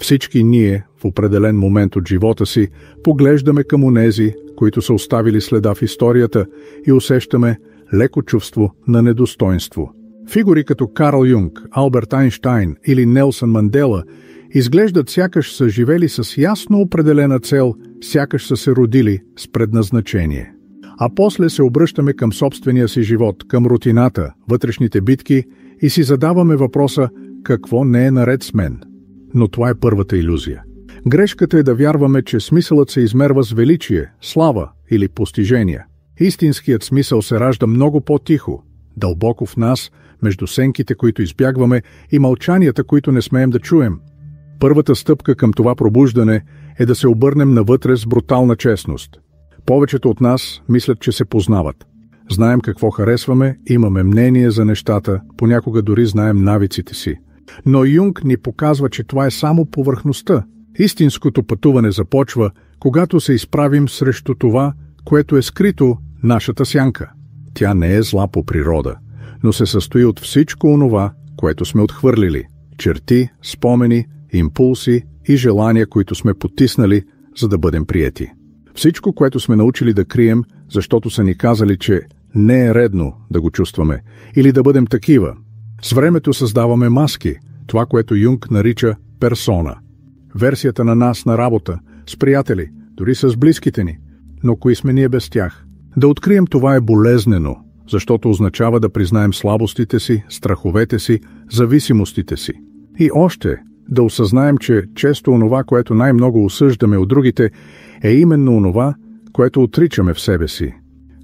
Всички ние, в определен момент от живота си, поглеждаме към онези, които са оставили следа в историята и усещаме леко чувство на недостойнство. Фигури като Карл Юнг, Алберт Айнщайн или Нелсън Мандела изглеждат сякаш са живели с ясно определена цел, сякаш са се родили с предназначение. А после се обръщаме към собствения си живот, към рутината, вътрешните битки и си задаваме въпроса какво не е наред с мен. Но това е първата илюзия. Грешката е да вярваме, че смисълът се измерва с величие, слава или постижения. Истинският смисъл се ражда много по-тихо, дълбоко в нас, между сенките, които избягваме, и мълчанията, които не смеем да чуем. Първата стъпка към това пробуждане е да се обърнем навътре с брутална честност. Повечето от нас мислят, че се познават. Знаем какво харесваме, имаме мнение за нещата, понякога дори знаем навиците си. Но Юнг ни показва, че това е само повърхността. Истинското пътуване започва, когато се изправим срещу това, което е скрито нашата сянка. Тя не е зла по природа, но се състои от всичко онова, което сме отхвърлили. Черти, спомени, импулси и желания, които сме потиснали, за да бъдем приети. Всичко, което сме научили да крием, защото са ни казали, че не е редно да го чувстваме или да бъдем такива. С времето създаваме маски, това, което Юнг нарича персона. Версията на нас на работа, с приятели, дори с близките ни. Но кои сме ние без тях? Да открием това е болезнено, защото означава да признаем слабостите си, страховете си, зависимостите си. И още да осъзнаем, че често онова, което най-много осъждаме от другите, е именно онова, което отричаме в себе си.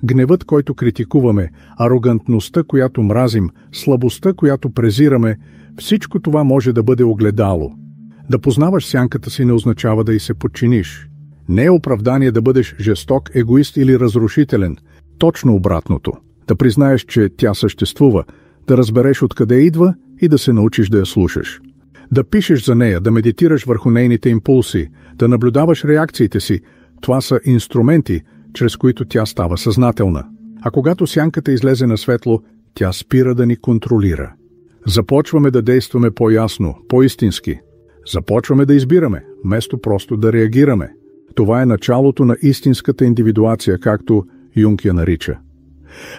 Гневът, който критикуваме, арогантността, която мразим, слабостта, която презираме, всичко това може да бъде огледало. Да познаваш сянката си не означава да й се подчиниш. Не е оправдание да бъдеш жесток, егоист или разрушителен. Точно обратното. Да признаеш, че тя съществува, да разбереш откъде идва и да се научиш да я слушаш. Да пишеш за нея, да медитираш върху нейните импулси, да наблюдаваш реакциите си. Това са инструменти, чрез които тя става съзнателна. А когато сянката излезе на светло, тя спира да ни контролира. Започваме да действаме по-ясно, по-истински. Започваме да избираме, вместо просто да реагираме. Това е началото на истинската индивидуация, както Юнг я нарича.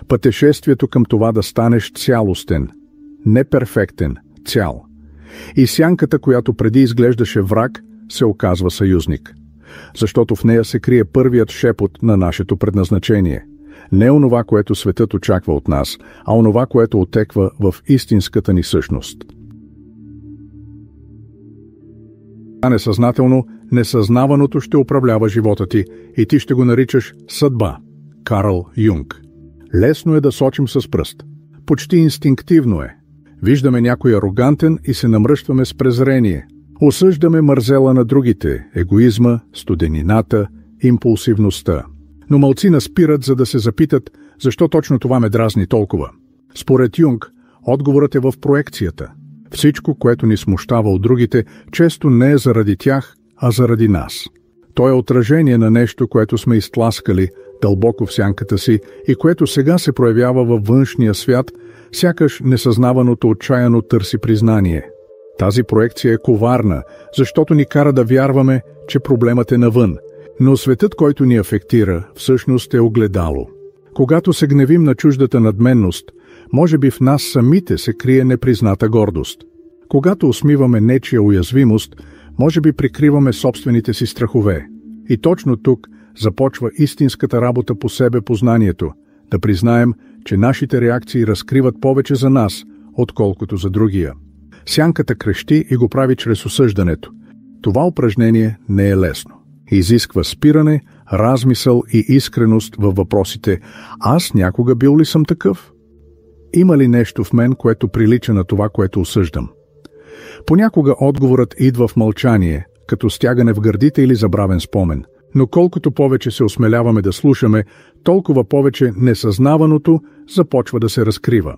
Пътешествието към това да станеш цялостен, не перфектен, цял. И сянката, която преди изглеждаше враг, се оказва съюзник. Защото в нея се крие първият шепот на нашето предназначение. Не онова, което светът очаква от нас, а онова, което отеква в истинската ни същност. Несъзнателно, несъзнаваното ще управлява живота ти и ти ще го наричаш съдба. Карл Юнг. Лесно е да сочим с пръст. Почти инстинктивно е. Виждаме някой арогантен и се намръщваме с презрение. Осъждаме мързела на другите, егоизма, студенината, импулсивността. Но малцина спират, за да се запитат, защо точно това ме дразни толкова. Според Юнг, отговорът е в проекцията. Всичко, което ни смущава от другите, често не е заради тях, а заради нас. То е отражение на нещо, което сме изтласкали дълбоко в сянката си и което сега се проявява във външния свят, сякаш несъзнаваното отчаяно търси признание. Тази проекция е коварна, защото ни кара да вярваме, че проблемът е навън, но светът, който ни афектира, всъщност е огледало. Когато се гневим на чуждата надменност, може би в нас самите се крие непризната гордост. Когато усмиваме нечия уязвимост, може би прикриваме собствените си страхове. И точно тук започва истинската работа по себе познанието, да признаем, че нашите реакции разкриват повече за нас, отколкото за другия. Сянката крещи и го прави чрез осъждането. Това упражнение не е лесно. Изисква спиране, размисъл и искреност във въпросите: аз някога бил ли съм такъв? Има ли нещо в мен, което прилича на това, което осъждам? Понякога отговорът идва в мълчание, като стягане в гърдите или забравен спомен. Но колкото повече се осмеляваме да слушаме, толкова повече несъзнаваното започва да се разкрива.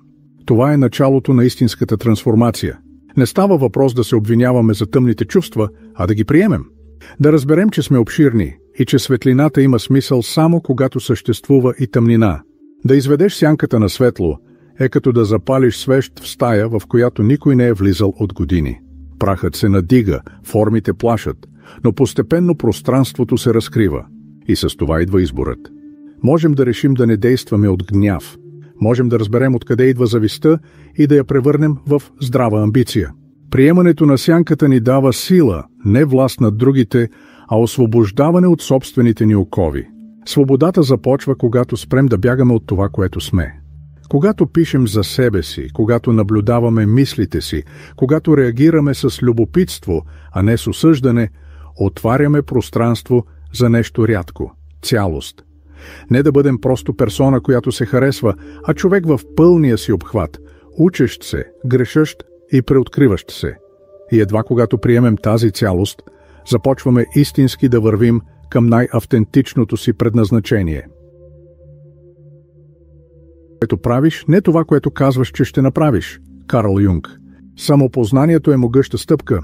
Това е началото на истинската трансформация. Не става въпрос да се обвиняваме за тъмните чувства, а да ги приемем. Да разберем, че сме обширни и че светлината има смисъл само когато съществува и тъмнина. Да изведеш сянката на светло е като да запалиш свещ в стая, в която никой не е влизал от години. Прахът се надига, формите плашат, но постепенно пространството се разкрива. И с това идва изборът. Можем да решим да не действаме от гняв. Можем да разберем откъде идва завистта и да я превърнем в здрава амбиция. Приемането на сянката ни дава сила, не власт над другите, а освобождаване от собствените ни окови. Свободата започва, когато спрем да бягаме от това, което сме. Когато пишем за себе си, когато наблюдаваме мислите си, когато реагираме с любопитство, а не с осъждане, отваряме пространство за нещо рядко – цялост. Не да бъдем просто персона, която се харесва, а човек в пълния си обхват, учещ се, грешащ и преоткриващ се. И едва когато приемем тази цялост, започваме истински да вървим към най-автентичното си предназначение. Което правиш, не това, което казваш, че ще направиш. Карл Юнг. Самопознанието е могъща стъпка,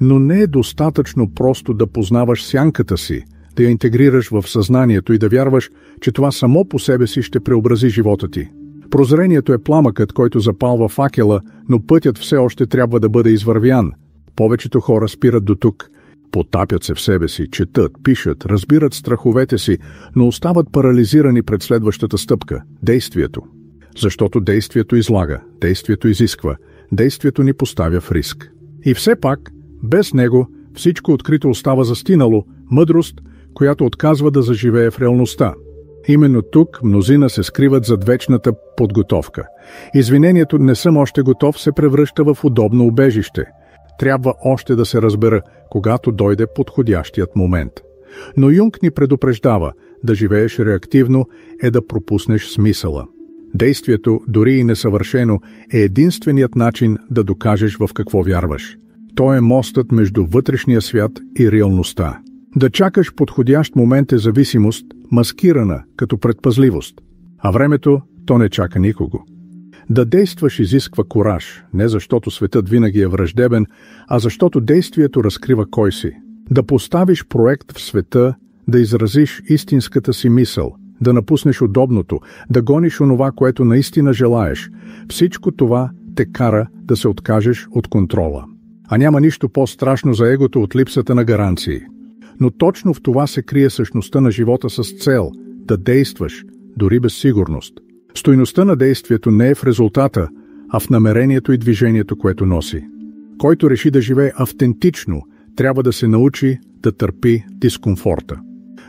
но не е достатъчно просто да познаваш сянката си, да я интегрираш в съзнанието и да вярваш, че това само по себе си ще преобрази живота ти. Прозрението е пламъкът, който запалва факела, но пътят все още трябва да бъде извървян. Повечето хора спират до тук. Потапят се в себе си, четат, пишат, разбират страховете си, но остават парализирани пред следващата стъпка – действието. Защото действието излага, действието изисква, действието ни поставя в риск. И все пак, без него, всичко открито остава застинало, мъдрост, която отказва да заживее в реалността. Именно тук мнозина се скриват зад вечната подготовка. Извинението «не съм още готов» се превръща в удобно убежище. Трябва още да се разбера, когато дойде подходящият момент. Но Юнг ни предупреждава, да живееш реактивно е да пропуснеш смисъла. Действието, дори и несъвършено, е единственият начин да докажеш в какво вярваш. То е мостът между вътрешния свят и реалността. Да чакаш подходящ момент е зависимост, маскирана като предпазливост. А времето, то не чака никого. Да действаш изисква кураж, не защото светът винаги е враждебен, а защото действието разкрива кой си. Да поставиш проект в света, да изразиш истинската си мисъл, да напуснеш удобното, да гониш онова, което наистина желаеш. Всичко това те кара да се откажеш от контрола. А няма нищо по-страшно за егото от липсата на гаранции. Но точно в това се крие същността на живота с цел – да действаш, дори без сигурност. Стойността на действието не е в резултата, а в намерението и движението, което носи. Който реши да живее автентично, трябва да се научи да търпи дискомфорта.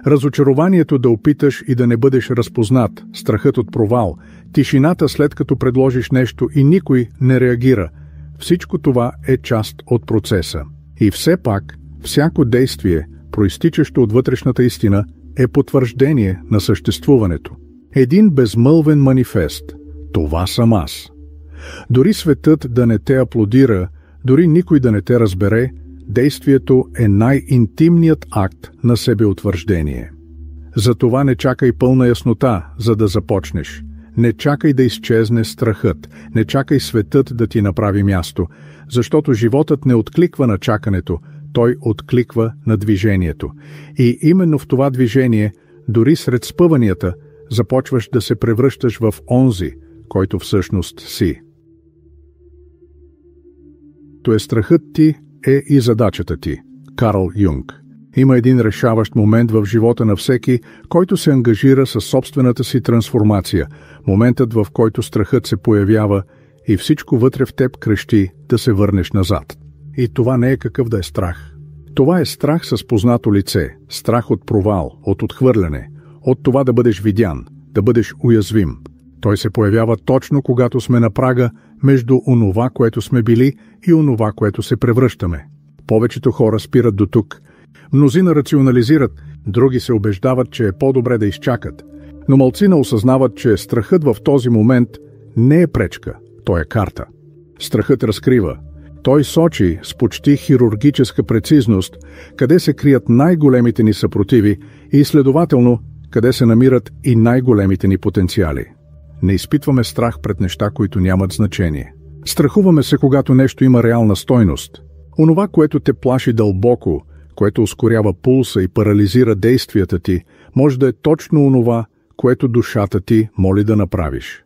Разочарованието да опиташ и да не бъдеш разпознат, страхът от провал, тишината след като предложиш нещо и никой не реагира – всичко това е част от процеса. И все пак, всяко действие, проистичащо от вътрешната истина, е потвърждение на съществуването. Един безмълвен манифест – това съм аз. Дори светът да не те аплодира, дори никой да не те разбере, действието е най-интимният акт на себеутвърждение. Затова не чакай пълна яснота, за да започнеш. Не чакай да изчезне страхът, не чакай светът да ти направи място, защото животът не откликва на чакането, той откликва на движението. И именно в това движение, дори сред спъванията, започваш да се превръщаш в онзи, който всъщност си. То е страхът ти е и задачата ти. Карл Юнг. Има един решаващ момент в живота на всеки, който се ангажира със собствената си трансформация, моментът, в който страхът се появява и всичко вътре в теб крещи да се върнеш назад. И това не е какъв да е страх. Това е страх с познато лице, страх от провал, от отхвърляне, от това да бъдеш видян, да бъдеш уязвим. Той се появява точно когато сме на прага между онова, което сме били, и онова, което се превръщаме. Повечето хора спират до тук. Мнозина рационализират, други се убеждават, че е по-добре да изчакат. Но малцина осъзнават, че страхът в този момент не е пречка, той е карта. Страхът разкрива. Той сочи с почти хирургическа прецизност къде се крият най-големите ни съпротиви и следователно къде се намират и най-големите ни потенциали. Не изпитваме страх пред неща, които нямат значение. Страхуваме се, когато нещо има реална стойност. Онова, което те плаши дълбоко, което ускорява пулса и парализира действията ти, може да е точно онова, което душата ти моли да направиш.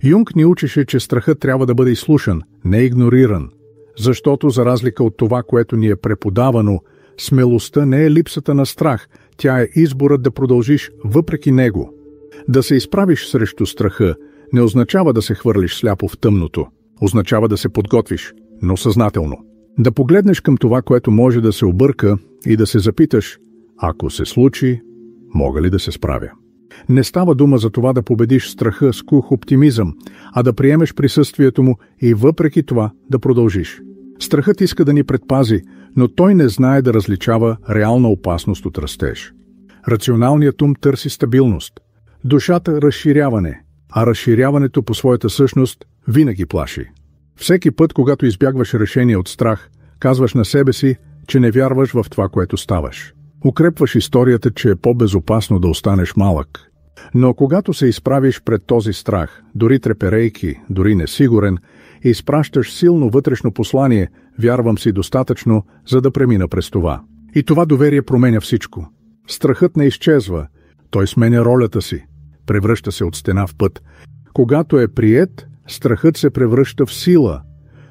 Юнг ни учеше, че страхът трябва да бъде изслушан, не игнориран. Защото, за разлика от това, което ни е преподавано, смелостта не е липсата на страх, тя е изборът да продължиш въпреки него. Да се изправиш срещу страха не означава да се хвърлиш сляпо в тъмното, означава да се подготвиш, но съзнателно. Да погледнеш към това, което може да се обърка и да се запиташ, ако се случи, мога ли да се справя? Не става дума за това да победиш страха с кух оптимизъм, а да приемеш присъствието му и въпреки това да продължиш. Страхът иска да ни предпази, но той не знае да различава реална опасност от растеж. Рационалният ум търси стабилност, душата – разширяване, а разширяването по своята същност винаги плаши. Всеки път, когато избягваш решение от страх, казваш на себе си, че не вярваш в това, което ставаш. Укрепваш историята, че е по-безопасно да останеш малък. Но когато се изправиш пред този страх, дори треперейки, дори несигурен, изпращаш силно вътрешно послание, вярвам си достатъчно, за да премина през това. И това доверие променя всичко. Страхът не изчезва, той сменя ролята си, превръща се от стена в път. Когато е приет, страхът се превръща в сила.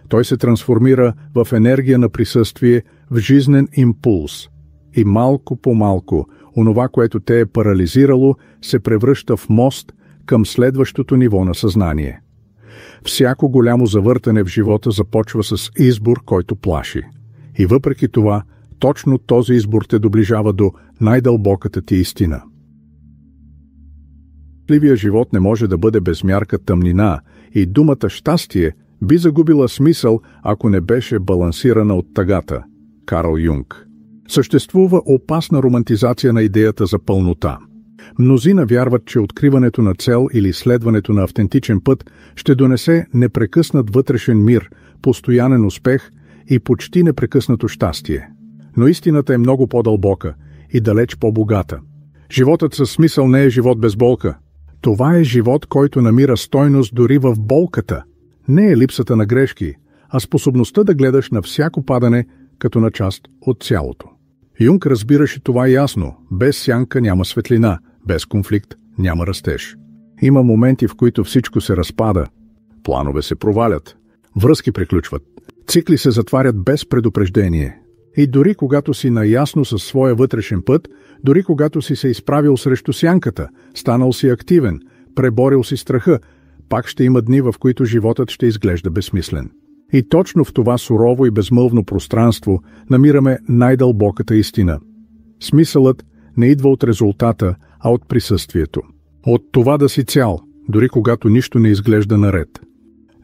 Той се трансформира в енергия на присъствие, в жизнен импулс. И малко по малко, онова, което те е парализирало, се превръща в мост към следващото ниво на съзнание. Всяко голямо завъртане в живота започва с избор, който плаши. И въпреки това, точно този избор те доближава до най-дълбоката ти истина. Щастливия живот не може да бъде без мярка тъмнина и думата щастие би загубила смисъл, ако не беше балансирана от тъгата. Карл Юнг. Съществува опасна романтизация на идеята за пълнота. Мнозина вярват, че откриването на цел или следването на автентичен път ще донесе непрекъснат вътрешен мир, постоянен успех и почти непрекъснато щастие. Но истината е много по-дълбока и далеч по-богата. Животът със смисъл не е живот без болка. Това е живот, който намира стойност дори в болката. Не е липсата на грешки, а способността да гледаш на всяко падане като на част от цялото. Юнг разбираше това ясно. Без сянка няма светлина, без конфликт няма растеж. Има моменти, в които всичко се разпада. Планове се провалят. Връзки приключват. Цикли се затварят без предупреждение. И дори когато си наясно със своя вътрешен път, дори когато си се изправил срещу сянката, станал си активен, преборил си страха, пак ще има дни, в които животът ще изглежда безсмислен. И точно в това сурово и безмълвно пространство намираме най-дълбоката истина. Смисълът не идва от резултата, а от присъствието. От това да си цял, дори когато нищо не изглежда наред.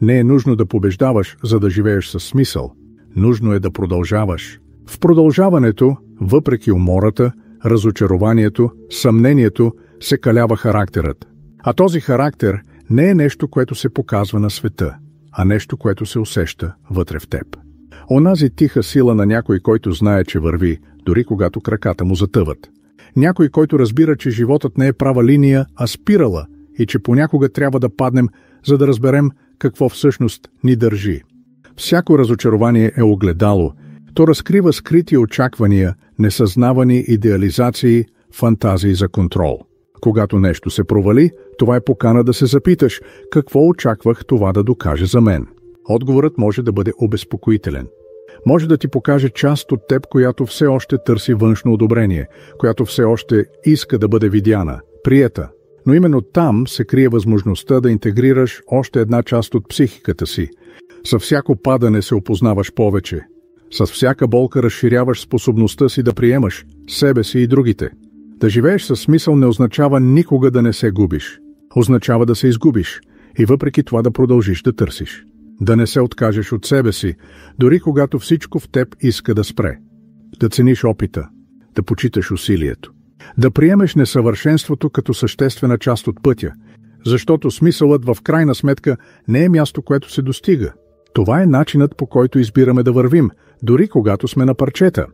Не е нужно да побеждаваш, за да живееш със смисъл. Нужно е да продължаваш. В продължаването, въпреки умората, разочарованието, съмнението, се калява характерът. А този характер не е нещо, което се показва на света, а нещо, което се усеща вътре в теб. Онази тиха сила на някой, който знае, че върви, дори когато краката му затъват. Някой, който разбира, че животът не е права линия, а спирала и че понякога трябва да паднем, за да разберем какво всъщност ни държи. Всяко разочарование е огледало. То разкрива скрити очаквания, несъзнавани идеализации, фантазии за контрол. Когато нещо се провали, това е покана да се запиташ, какво очаквах това да докаже за мен. Отговорът може да бъде обезпокоителен. Може да ти покаже част от теб, която все още търси външно одобрение, която все още иска да бъде видяна, приета. Но именно там се крие възможността да интегрираш още една част от психиката си. Със всяко падане се опознаваш повече. С всяка болка разширяваш способността си да приемаш себе си и другите. Да живееш със смисъл не означава никога да не се губиш. Означава да се изгубиш и въпреки това да продължиш да търсиш. Да не се откажеш от себе си, дори когато всичко в теб иска да спре. Да цениш опита, да почиташ усилието. Да приемеш несъвършенството като съществена част от пътя, защото смисълът в крайна сметка не е място, което се достига. Това е начинът, по който избираме да вървим, дори когато сме на парчета.